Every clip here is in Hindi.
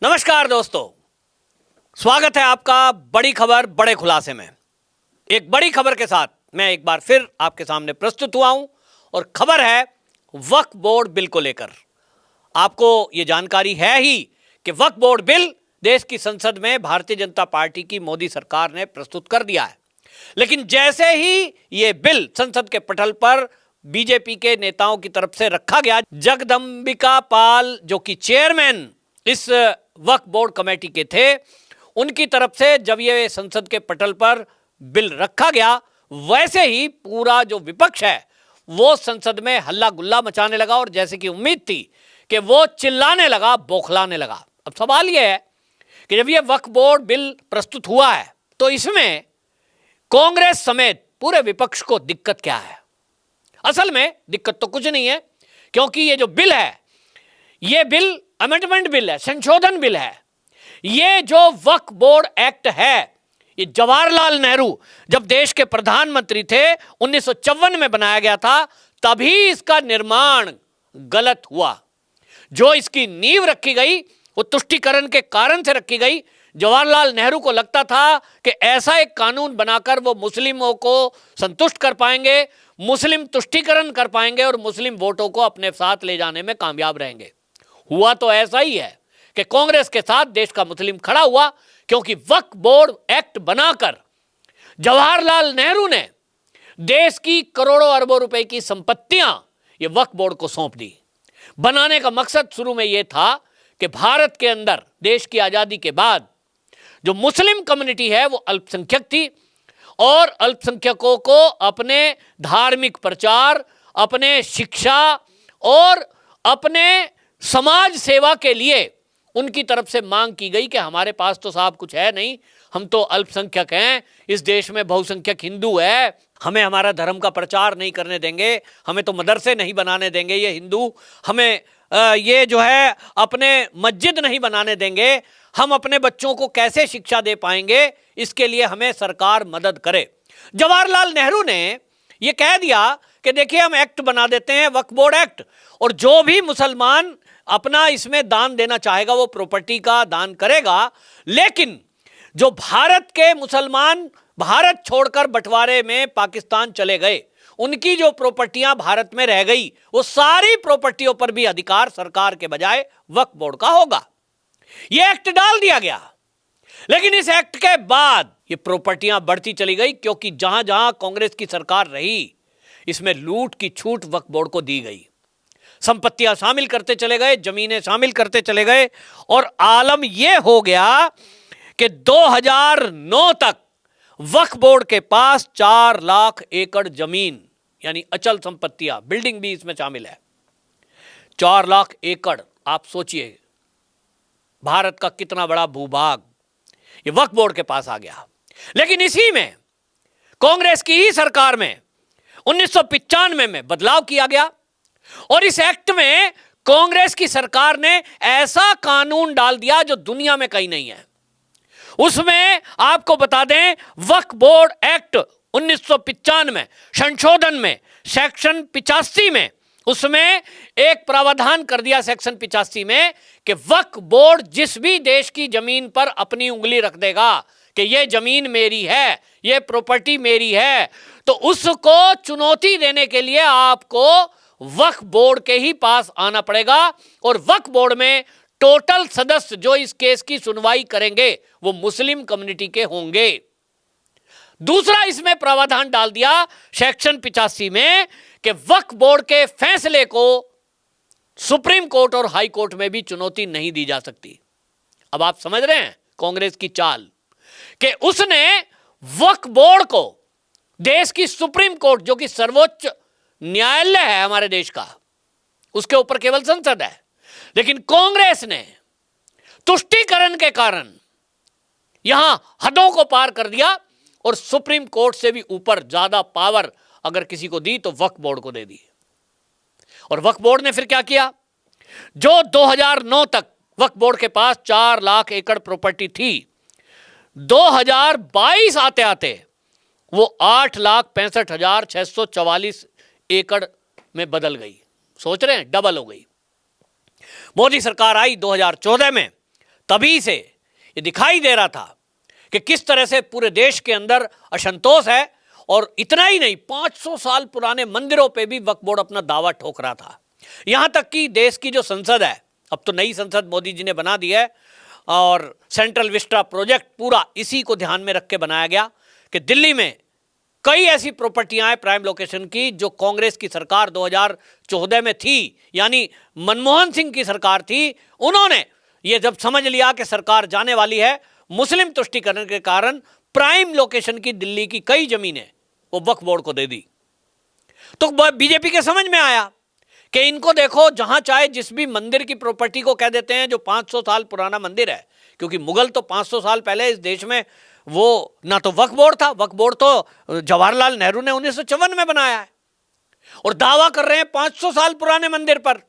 नमस्कार दोस्तों, स्वागत है आपका बड़ी खबर बड़े खुलासे में। एक बड़ी खबर के साथ मैं एक बार फिर आपके सामने प्रस्तुत हुआ हूं और खबर है वक्फ बोर्ड बिल को लेकर। आपको यह जानकारी है ही कि वक्फ बोर्ड बिल देश की संसद में भारतीय जनता पार्टी की मोदी सरकार ने प्रस्तुत कर दिया है। लेकिन जैसे ही यह बिल संसद के पटल पर बीजेपी के नेताओं की तरफ से रखा गया, जगदंबिका पाल जो कि चेयरमैन इस वक्फ बोर्ड कमेटी के थे, उनकी तरफ से जब ये संसद के पटल पर बिल रखा गया, वैसे ही पूरा जो विपक्ष है वो संसद में हल्ला गुल्ला मचाने लगा और जैसे कि उम्मीद थी कि वो चिल्लाने लगा, बौखलाने लगा। अब सवाल यह है कि जब ये वक्फ बोर्ड बिल प्रस्तुत हुआ है तो इसमें कांग्रेस समेत पूरे विपक्ष को दिक्कत क्या है? असल में दिक्कत तो कुछ नहीं है, क्योंकि ये जो बिल है ये बिल अमेंडमेंट बिल है, संशोधन बिल है। ये जो वक्फ बोर्ड एक्ट है, ये जवाहरलाल नेहरू जब देश के प्रधानमंत्री थे 1954 में बनाया गया था, तभी इसका निर्माण गलत हुआ। जो इसकी नींव रखी गई वो तुष्टीकरण के कारण से रखी गई। जवाहरलाल नेहरू को लगता था कि ऐसा एक कानून बनाकर वो मुस्लिमों को संतुष्ट कर पाएंगे, मुस्लिम तुष्टीकरण कर पाएंगे और मुस्लिम वोटों को अपने साथ ले जाने में कामयाब रहेंगे। हुआ तो ऐसा ही है कि कांग्रेस के साथ देश का मुस्लिम खड़ा हुआ, क्योंकि वक्फ बोर्ड एक्ट बनाकर जवाहरलाल नेहरू ने देश की करोड़ों अरबों रुपए की संपत्तियां ये वक्फ बोर्ड को सौंप दी। बनाने का मकसद शुरू में यह था कि भारत के अंदर देश की आजादी के बाद जो मुस्लिम कम्युनिटी है वो अल्पसंख्यक थी और अल्पसंख्यकों को अपने धार्मिक प्रचार, अपने शिक्षा और अपने समाज सेवा के लिए उनकी तरफ से मांग की गई कि हमारे पास तो साहब कुछ है नहीं, हम तो अल्पसंख्यक हैं, इस देश में बहुसंख्यक हिंदू है, हमें हमारा धर्म का प्रचार नहीं करने देंगे, हमें तो मदरसे नहीं बनाने देंगे ये हिंदू, हमें ये जो है अपने मस्जिद नहीं बनाने देंगे, हम अपने बच्चों को कैसे शिक्षा दे पाएंगे, इसके लिए हमें सरकार मदद करे। जवाहरलाल नेहरू ने ये कह दिया कि देखिए हम एक्ट बना देते हैं, वक्फ बोर्ड एक्ट, और जो भी मुसलमान अपना इसमें दान देना चाहेगा वो प्रॉपर्टी का दान करेगा। लेकिन जो भारत के मुसलमान भारत छोड़कर बंटवारे में पाकिस्तान चले गए, उनकी जो प्रॉपर्टियां भारत में रह गई, वो सारी प्रॉपर्टियों पर भी अधिकार सरकार के बजाय वक्फ बोर्ड का होगा। यह एक्ट डाल दिया गया। लेकिन इस एक्ट के बाद ये प्रॉपर्टियां बढ़ती चली गई, क्योंकि जहां जहां कांग्रेस की सरकार रही इसमें लूट की छूट वक्फ बोर्ड को दी गई। संपत्तियां शामिल करते चले गए, जमीनें शामिल करते चले गए, और आलम यह हो गया कि 2009 तक वक्फ बोर्ड के पास 4 लाख एकड़ जमीन यानी अचल संपत्तियां, बिल्डिंग भी इसमें शामिल है, 4 लाख एकड़। आप सोचिए भारत का कितना बड़ा भूभाग ये वक्फ बोर्ड के पास आ गया। लेकिन इसी में कांग्रेस की ही सरकार में 1995 में बदलाव किया गया और इस एक्ट में कांग्रेस की सरकार ने ऐसा कानून डाल दिया जो दुनिया में कहीं नहीं है। उसमें आपको बता दें, वक्फ बोर्ड एक्ट 1995 संशोधन में सेक्शन 85 में उसमें एक प्रावधान कर दिया, सेक्शन 85 में, कि वक्फ बोर्ड जिस भी देश की जमीन पर अपनी उंगली रख देगा कि यह जमीन मेरी है, यह प्रॉपर्टी मेरी है, तो उसको चुनौती देने के लिए आपको वक्फ बोर्ड के ही पास आना पड़ेगा। और वक्फ बोर्ड में टोटल सदस्य जो इस केस की सुनवाई करेंगे वो मुस्लिम कम्युनिटी के होंगे। दूसरा इसमें प्रावधान डाल दिया सेक्शन 85 में कि वक्फ बोर्ड के फैसले को सुप्रीम कोर्ट और हाई कोर्ट में भी चुनौती नहीं दी जा सकती। अब आप समझ रहे हैं कांग्रेस की चाल, कि उसने वक्फ बोर्ड को देश की सुप्रीम कोर्ट जो कि सर्वोच्च न्यायालय है हमारे देश का, उसके ऊपर केवल संसद है, लेकिन कांग्रेस ने तुष्टीकरण के कारण यहां हदों को पार कर दिया और सुप्रीम कोर्ट से भी ऊपर ज्यादा पावर अगर किसी को दी तो वक्फ बोर्ड को दे दी। और वक्फ बोर्ड ने फिर क्या किया, जो 2009 तक वक्फ बोर्ड के पास 4 लाख एकड़ प्रॉपर्टी थी, 2022 आते आते वो 8,65,644 एकड़ में बदल गई। सोच रहे हैं, डबल हो गई। मोदी सरकार आई 2014 में, तभी से ये दिखाई दे रहा था कि किस तरह से पूरे देश के अंदर असंतोष है, और इतना ही नहीं, 500 साल पुराने मंदिरों पे भी वक्फ बोर्ड अपना दावा ठोक रहा था। यहां तक कि देश की जो संसद है, अब तो नई संसद मोदी जी ने बना दी है, और सेंट्रल विस्टा प्रोजेक्ट पूरा इसी को ध्यान में रख के बनाया गया कि दिल्ली में कई ऐसी प्रॉपर्टियां हैं प्राइम लोकेशन की जो कांग्रेस की सरकार 2014 में थी, यानी मनमोहन सिंह की सरकार थी, उन्होंने ये जब समझ लिया कि सरकार जाने वाली है, मुस्लिम तुष्टीकरण के कारण प्राइम लोकेशन की दिल्ली की कई जमीनें वो वक्फ बोर्ड को दे दी। तो बीजेपी के समझ में आया कि इनको देखो, जहां चाहे जिस भी मंदिर की प्रॉपर्टी को कह देते हैं जो 500 साल पुराना मंदिर है, क्योंकि मुगल तो 500 साल पहले इस देश में वो ना तो वक्फ बोर्ड था, वक्फ बोर्ड तो जवाहरलाल नेहरू ने 1954 में बनाया है, और दावा कर रहे हैं 500 साल पुराने मंदिर पर।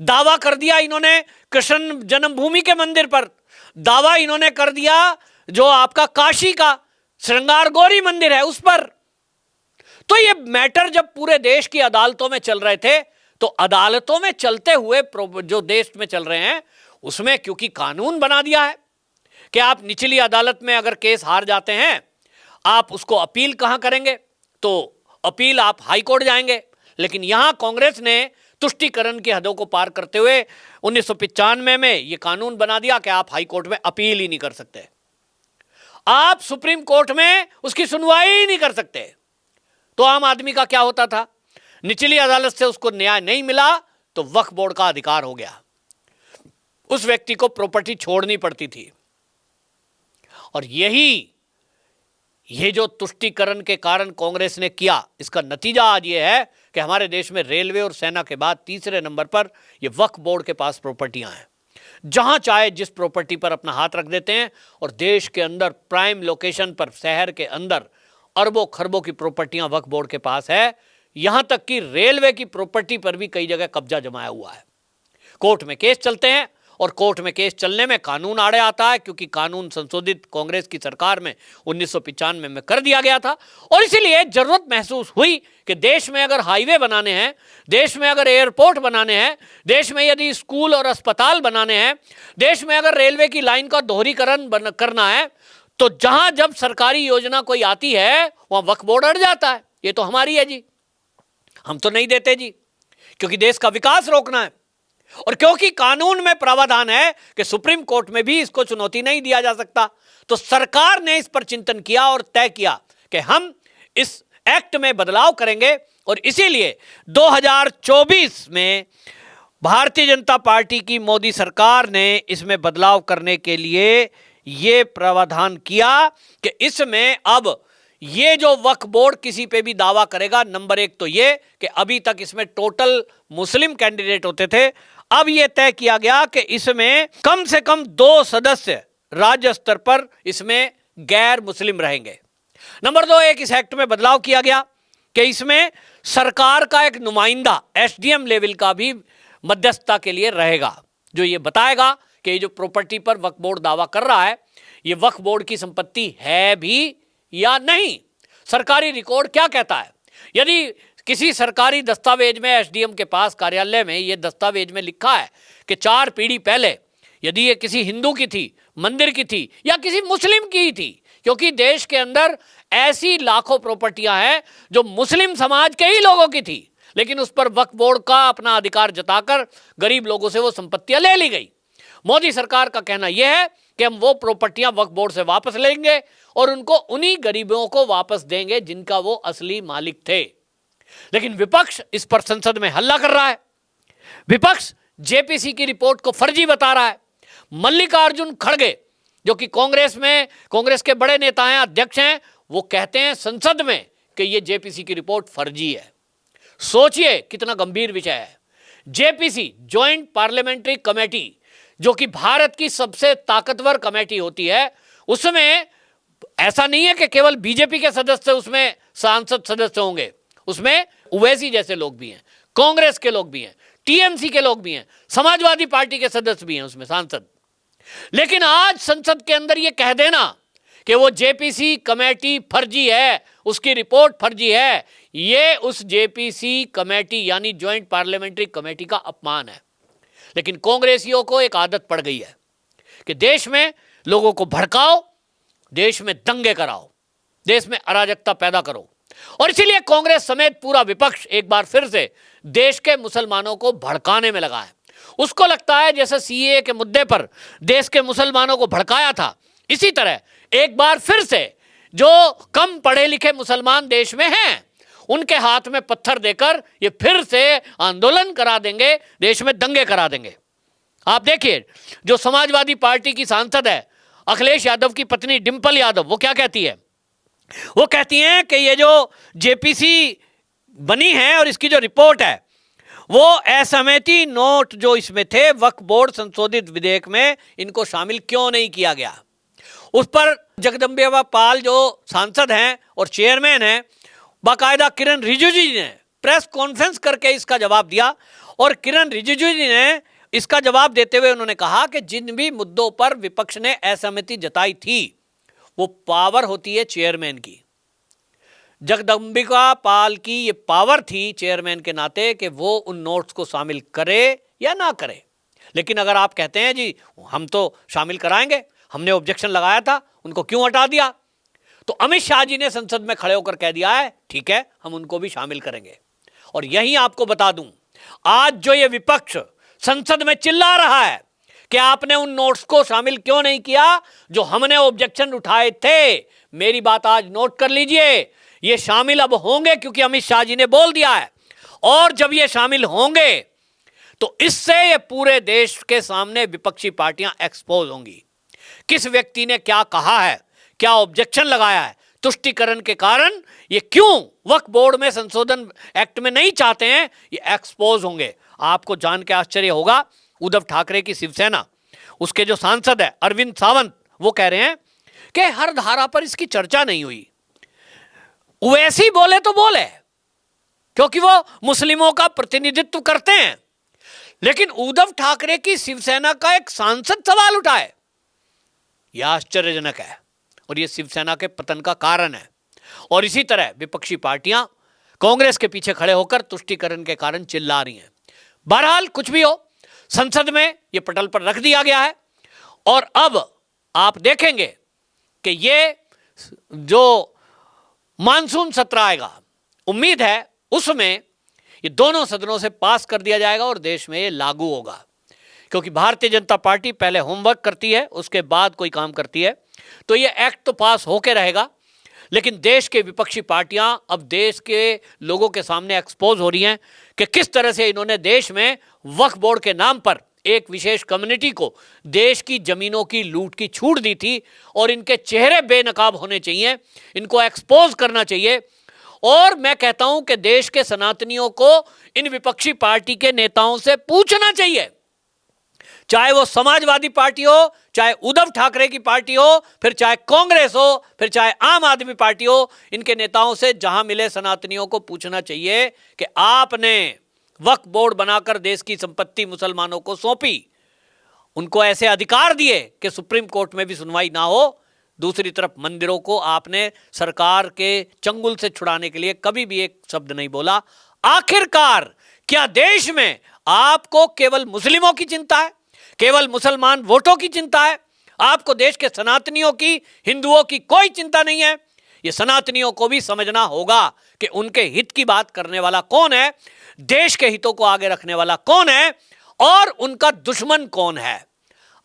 दावा कर दिया इन्होंने कृष्ण जन्मभूमि के मंदिर पर, दावा इन्होंने कर दिया जो आपका काशी का श्रृंगार गौरी मंदिर है उस पर। तो ये मैटर जब पूरे देश की अदालतों में चल रहे थे, तो अदालतों में चलते हुए जो देश में चल रहे हैं उसमें क्योंकि कानून बना दिया है कि आप निचली अदालत में अगर केस हार जाते हैं, आप उसको अपील कहां करेंगे, तो अपील आप हाई कोर्ट जाएंगे। लेकिन यहां कांग्रेस ने तुष्टीकरण की हदों को पार करते हुए 1995 में यह कानून बना दिया कि आप हाई कोर्ट में अपील ही नहीं कर सकते, आप सुप्रीम कोर्ट में उसकी सुनवाई ही नहीं कर सकते। तो आम आदमी का क्या होता था, निचली अदालत से उसको न्याय नहीं मिला तो वक्फ बोर्ड का अधिकार हो गया, उस व्यक्ति को प्रॉपर्टी छोड़नी पड़ती थी। और ये जो तुष्टीकरण के कारण कांग्रेस ने किया, इसका नतीजा आज ये है कि हमारे देश में रेलवे और सेना के बाद तीसरे नंबर पर ये वक्फ बोर्ड के पास प्रॉपर्टियां हैं, जहां चाहे जिस प्रॉपर्टी पर अपना हाथ रख देते हैं, और देश के अंदर प्राइम लोकेशन पर शहर के अंदर अरबों खरबों की प्रॉपर्टियां वक्फ बोर्ड के पास है। यहां तक कि रेलवे की प्रॉपर्टी पर भी कई जगह कब्जा जमाया हुआ है। कोर्ट में केस चलते हैं, और कोर्ट में केस चलने में कानून आड़े आता है, क्योंकि कानून संशोधित कांग्रेस की सरकार में 1995 में कर दिया गया था। और इसीलिए जरूरत महसूस हुई कि देश में अगर हाईवे बनाने हैं, देश में अगर एयरपोर्ट बनाने हैं, देश में यदि स्कूल और अस्पताल बनाने हैं, देश में अगर रेलवे की लाइन का दोहरीकरण करना है, तो जहां जब सरकारी योजना कोई आती है वहां वक्फ बोर्ड अड़ जाता है। ये तो हमारी है जी, हम तो नहीं देते जी, क्योंकि देश का विकास रोकना है। और क्योंकि कानून में प्रावधान है कि सुप्रीम कोर्ट में भी इसको चुनौती नहीं दिया जा सकता, तो सरकार ने इस पर चिंतन किया और तय किया कि हम इस एक्ट में बदलाव करेंगे। और इसीलिए 2024 में भारतीय जनता पार्टी की मोदी सरकार ने इसमें बदलाव करने के लिए यह प्रावधान किया कि इसमें अब ये जो वक्फ बोर्ड किसी पे भी दावा करेगा, नंबर एक तो ये कि अभी तक इसमें टोटल मुस्लिम कैंडिडेट होते थे, अब यह तय किया गया कि इसमें कम से कम 2 सदस्य राज्य स्तर पर इसमें गैर मुस्लिम रहेंगे। नंबर 2, एक इस एक्ट में बदलाव किया गया कि इसमें सरकार का एक नुमाइंदा एसडीएम लेवल का भी मध्यस्थता के लिए रहेगा, जो ये बताएगा कि ये जो प्रॉपर्टी पर वक्फ बोर्ड दावा कर रहा है, ये वक्फ बोर्ड की संपत्ति है भी या नहीं, सरकारी रिकॉर्ड क्या कहता है। यदि किसी सरकारी दस्तावेज में एसडीएम के पास कार्यालय में ये दस्तावेज में लिखा है कि 4 पीढ़ी पहले यदि ये किसी हिंदू की थी, मंदिर की थी, या किसी मुस्लिम की ही थी, क्योंकि देश के अंदर ऐसी लाखों प्रॉपर्टियां हैं जो मुस्लिम समाज के ही लोगों की थी, लेकिन उस पर वक्फ बोर्ड का अपना अधिकार जताकर गरीब लोगों से वो संपत्तियां ले ली गई। मोदी सरकार का कहना यह है कि हम वो प्रॉपर्टियां वक्फ बोर्ड से वापस लेंगे और उनको उन्हीं गरीबों को वापस देंगे जिनका वो असली मालिक थे। लेकिन विपक्ष इस पर संसद में हल्ला कर रहा है। विपक्ष जेपीसी की रिपोर्ट को फर्जी बता रहा है। मल्लिकार्जुन खड़गे, जो कि कांग्रेस के बड़े नेता हैं, अध्यक्ष हैं, वो कहते हैं संसद में कि ये जेपीसी की रिपोर्ट फर्जी है। सोचिए कितना गंभीर विषय है। जेपीसी, ज्वाइंट पार्लियामेंट्री कमेटी, जो कि भारत की सबसे ताकतवर कमेटी होती है, उसमें ऐसा नहीं है कि केवल बीजेपी के सदस्य उसमें सांसद सदस्य होंगे, उसमें ओवैसी जैसे लोग भी हैं, कांग्रेस के लोग भी हैं, टीएमसी के लोग भी हैं, समाजवादी पार्टी के सदस्य भी हैं उसमें सांसद। लेकिन आज संसद के अंदर यह कह देना कि वो जेपीसी कमेटी फर्जी है, उसकी रिपोर्ट फर्जी है, यह उस जेपीसी कमेटी यानी ज्वाइंट पार्लियामेंट्री कमेटी का अपमान है। लेकिन कांग्रेसियों को एक आदत पड़ गई है कि देश में लोगों को भड़काओ, देश में दंगे कराओ, देश में अराजकता पैदा करो। और इसीलिए कांग्रेस समेत पूरा विपक्ष एक बार फिर से देश के मुसलमानों को भड़काने में लगा है। उसको लगता है जैसे सीएए के मुद्दे पर देश के मुसलमानों को भड़काया था, इसी तरह एक बार फिर से जो कम पढ़े लिखे मुसलमान देश में हैं, उनके हाथ में पत्थर देकर ये फिर से आंदोलन करा देंगे, देश में दंगे करा देंगे। आप देखिए, जो समाजवादी पार्टी की सांसद है अखिलेश यादव की पत्नी डिंपल यादव, वो क्या कहती है? वो कहती हैं कि ये जो जेपीसी बनी है और इसकी जो रिपोर्ट है, वो असहमति नोट जो इसमें थे वक्फ बोर्ड संशोधित विधेयक में, इनको शामिल क्यों नहीं किया गया। उस पर जगदम्बिका पाल जो सांसद हैं और चेयरमैन हैं, बाकायदा किरण रिजिजू जी ने प्रेस कॉन्फ्रेंस करके इसका जवाब दिया। और किरण रिजिजू जी ने इसका जवाब देते हुए उन्होंने कहा कि जिन भी मुद्दों पर विपक्ष ने असहमति जताई थी, वो पावर होती है चेयरमैन की। जगदम्बिका पाल की ये पावर थी चेयरमैन के नाते कि वो उन नोट्स को शामिल करे या ना करे। लेकिन अगर आप कहते हैं जी हम तो शामिल कराएंगे, हमने ऑब्जेक्शन लगाया था, उनको क्यों हटा दिया, तो अमित शाह जी ने संसद में खड़े होकर कह दिया है ठीक है, हम उनको भी शामिल करेंगे। और यही आपको बता दूं, आज जो ये विपक्ष संसद में चिल्ला रहा है कि आपने उन नोट्स को शामिल क्यों नहीं किया जो हमने ऑब्जेक्शन उठाए थे, मेरी बात आज नोट कर लीजिए, ये शामिल अब होंगे क्योंकि अमित शाह जी ने बोल दिया है। और जब ये शामिल होंगे तो इससे ये पूरे देश के सामने विपक्षी पार्टियां एक्सपोज होंगी। किस व्यक्ति ने क्या कहा है, क्या ऑब्जेक्शन लगाया है, तुष्टीकरण के कारण ये क्यों वक्फ बोर्ड में संशोधन एक्ट में नहीं चाहते हैं, ये एक्सपोज होंगे। आपको जान के आश्चर्य होगा, उद्धव ठाकरे की शिवसेना, उसके जो सांसद है अरविंद सावंत, वो कह रहे हैं कि हर धारा पर इसकी चर्चा नहीं हुई। वैसी बोले तो बोले, क्योंकि वो मुस्लिमों का प्रतिनिधित्व करते हैं। लेकिन उद्धव ठाकरे की शिवसेना का एक सांसद सवाल उठाए, यह आश्चर्यजनक है और यह शिवसेना के पतन का कारण है। और इसी तरह विपक्षी पार्टियां कांग्रेस के पीछे खड़े होकर तुष्टीकरण के कारण चिल्ला रही हैं। बहरहाल कुछ भी हो, संसद में यह पटल पर रख दिया गया है और अब आप देखेंगे कि ये जो मानसून सत्र आएगा, उम्मीद है उसमें ये दोनों सदनों से पास कर दिया जाएगा और देश में ये लागू होगा। क्योंकि भारतीय जनता पार्टी पहले होमवर्क करती है, उसके बाद कोई काम करती है, तो ये एक्ट तो पास होके रहेगा। लेकिन देश के विपक्षी पार्टियां अब देश के लोगों के सामने एक्सपोज हो रही हैं कि किस तरह से इन्होंने देश में वक्फ बोर्ड के नाम पर एक विशेष कम्युनिटी को देश की जमीनों की लूट की छूट दी थी। और इनके चेहरे बेनकाब होने चाहिए, इनको एक्सपोज करना चाहिए। और मैं कहता हूं कि देश के सनातनियों को इन विपक्षी पार्टी के नेताओं से पूछना चाहिए, चाहे वो समाजवादी पार्टी हो, चाहे उद्धव ठाकरे की पार्टी हो, फिर चाहे कांग्रेस हो, फिर चाहे आम आदमी पार्टी हो, इनके नेताओं से जहां मिले सनातनियों को पूछना चाहिए कि आपने वक्फ बोर्ड बनाकर देश की संपत्ति मुसलमानों को सौंपी, उनको ऐसे अधिकार दिए कि सुप्रीम कोर्ट में भी सुनवाई ना हो। दूसरी तरफ मंदिरों को आपने सरकार के चंगुल से छुड़ाने के लिए कभी भी एक शब्द नहीं बोला। आखिरकार क्या देश में आपको केवल मुस्लिमों की चिंता है, केवल मुसलमान वोटों की चिंता है? आपको देश के सनातनियों की, हिंदुओं की कोई चिंता नहीं है? ये सनातनियों को भी समझना होगा कि उनके हित की बात करने वाला कौन है, देश के हितों को आगे रखने वाला कौन है और उनका दुश्मन कौन है।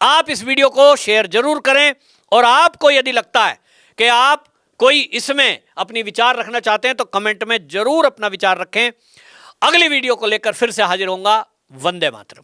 आप इस वीडियो को शेयर जरूर करें और आपको यदि लगता है कि आप कोई इसमें अपनी विचार रखना चाहते हैं तो कमेंट में जरूर अपना विचार रखें। अगली वीडियो को लेकर फिर से हाजिर होऊंगा। वंदे मातरम।